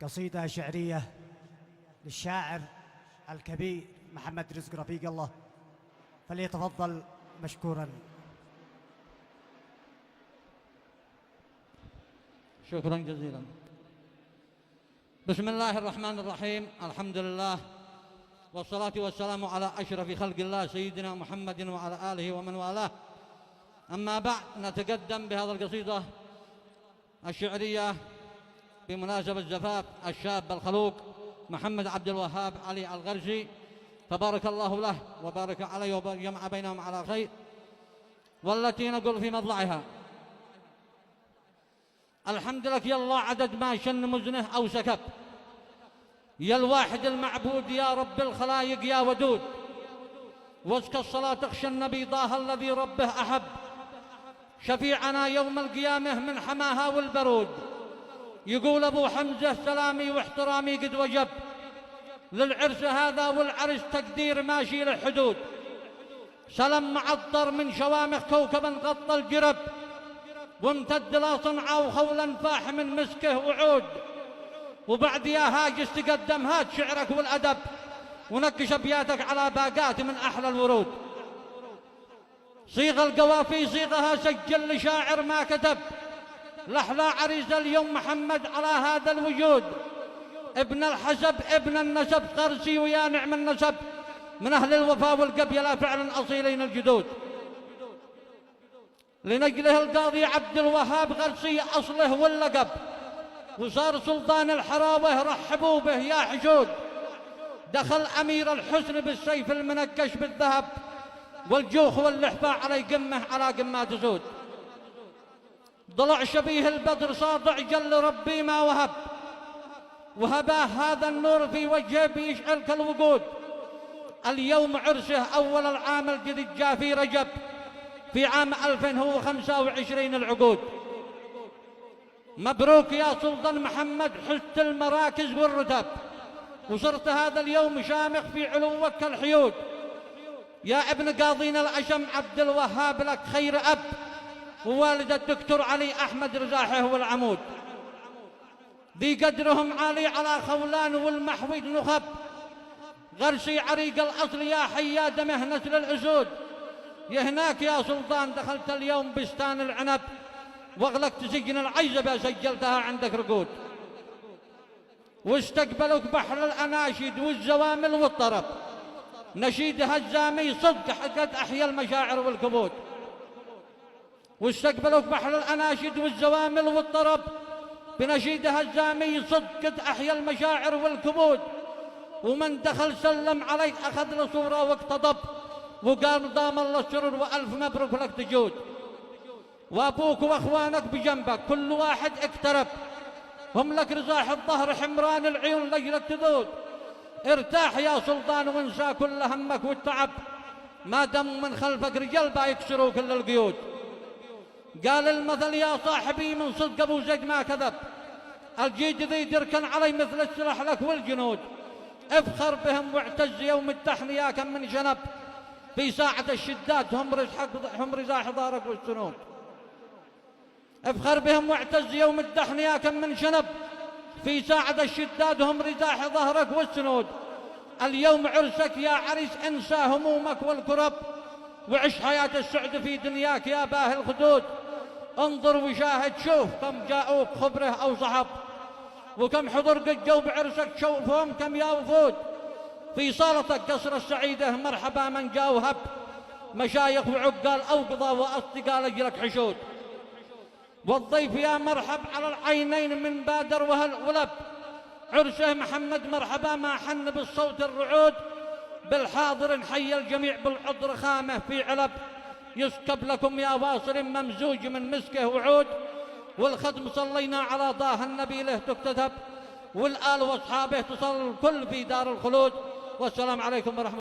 قصيدة شعرية للشاعر الكبير محمد رزق رفيق الله، فليتفضل مشكورا. شكرا جزيلا. بسم الله الرحمن الرحيم، الحمد لله والصلاة والسلام على أشرف خلق الله سيدنا محمد وعلى آله ومن والاه. أما بعد، نتقدم بهذا القصيدة الشعرية بمناسبة زفاف الشاب الخلوق محمد عبد الوهاب علي الغرزي، فبارك الله له وبارك عليه وجمع بينهم على خير، والتي نقول في مضلعها: الحمد لك يا الله عدد ما شن مزنه أو سكب، يا المعبود يا رب الخلايق يا ودود، وازكى الصلاة تخشى النبي طه الذي ربه أحب، شفيعنا يوم القيامة من حماها والبرود. يقول أبو حمزة: سلامي واحترامي قد وجب للعرس هذا والعرس تقدير ماشي للحدود، سلم معطر من شوامخ كوكبا غطى الجرب، وامتد لا صنعا وخولا فاح من مسكه وعود. وبعد يا هاجس تقدم هات شعرك والأدب، ونقش أبياتك على باقات من أحلى الورود. صيغ القوافي صيغها سجل لشاعر ما كتب، لحلى عريس اليوم محمد على هذا الوجود. ابن الحسب ابن النسب قرسي ويا نعم النسب، من أهل الوفاء والقبيلة فعلا أصيلين الجدود. لنجله القاضي عبد الوهاب غرسي أصله واللقب، وصار سلطان الحراوة رحبوا به يا حشود. دخل أمير الحسن بالسيف المنكش بالذهب، والجوخ واللحفة على قمه على قمات سود. ضلع شبيه البدر صادع جل ربي ما وهب، وهباه هذا النور في وجهه بيشعل كالوقود. اليوم عرسه أول العام الجديد جاء في رجب، في عام 2025 العقود. مبروك يا سلطان محمد، حزت المراكز والرتب، وصرت هذا اليوم شامخ في علوك كالحيود. يا ابن قاضينا الأشم عبد الوهاب لك خير أب، ووالد الدكتور علي أحمد رزاحه والعمود. ذي قدرهم عالي على خولان والمحوي نخب، غرسي عريق الأصل يا حياد مهنة للأسود. يا هناك يا سلطان دخلت اليوم بستان العنب، واغلقت سجن العزبة سجلتها عندك رقود. واستقبلوك بحر الأناشيد والزوامل والطرب، نشيد هزامي صدق حقت أحيا المشاعر والكبود. واستقبلوك بحر الأناشيد والزوامل والطرب، بنشيد هزامي صدق أحيا المشاعر والكبود. ومن دخل سلم عليك أخذ له صورة واقتضب، وقال دام الله السرور وألف مبروك لك تجود. وأبوك وأخوانك بجنبك كل واحد اقترب، هم لك رزاح الظهر حمران العيون لجلك تذود. ارتاح يا سلطان وانسى كل همك والتعب، ما دام من خلفك رجال يكسروا كل القيود. قال المثل يا صاحبي من صدق أبو زيد ما كذب، الجيد ذي دركن علي مثل السلاح لك والجنود. افخر بهم واعتز يوم التحنية كم من جنب، في ساعة الشدات هم رزاح ظهرك والسنود. افخر بهم واعتز يوم التحنية كم من شنب، في ساعة الشداد هم رزاح ظهرك والسنود. اليوم عرسك يا عريس انسى همومك والكرب، وعش حياة السعد في دنياك يا باهي الخدود. انظر وشاهد شوف كم جاءوك خبره أو صحب، وكم حضر قد جو بعرسك شوفهم كم يا وفود. في صالتك قصر السعيدة مرحبا من جاء وهب، مشايخ وعقال أوقضى وأصدقاء لجلك حشود. والضيف يا مرحب على العينين من بادر وهل ولب، عرسه محمد مرحبا ما حن بالصوت الرعود. بالحاضر حي الجميع بالعذر خامه في علب، يسكب لكم يا واصل ممزوج من مسكه وعود. والخدم صلينا على ضاه النبي له تكتتب، والآل واصحابه تصل الكل في دار الخلود. والسلام عليكم ورحمة الله.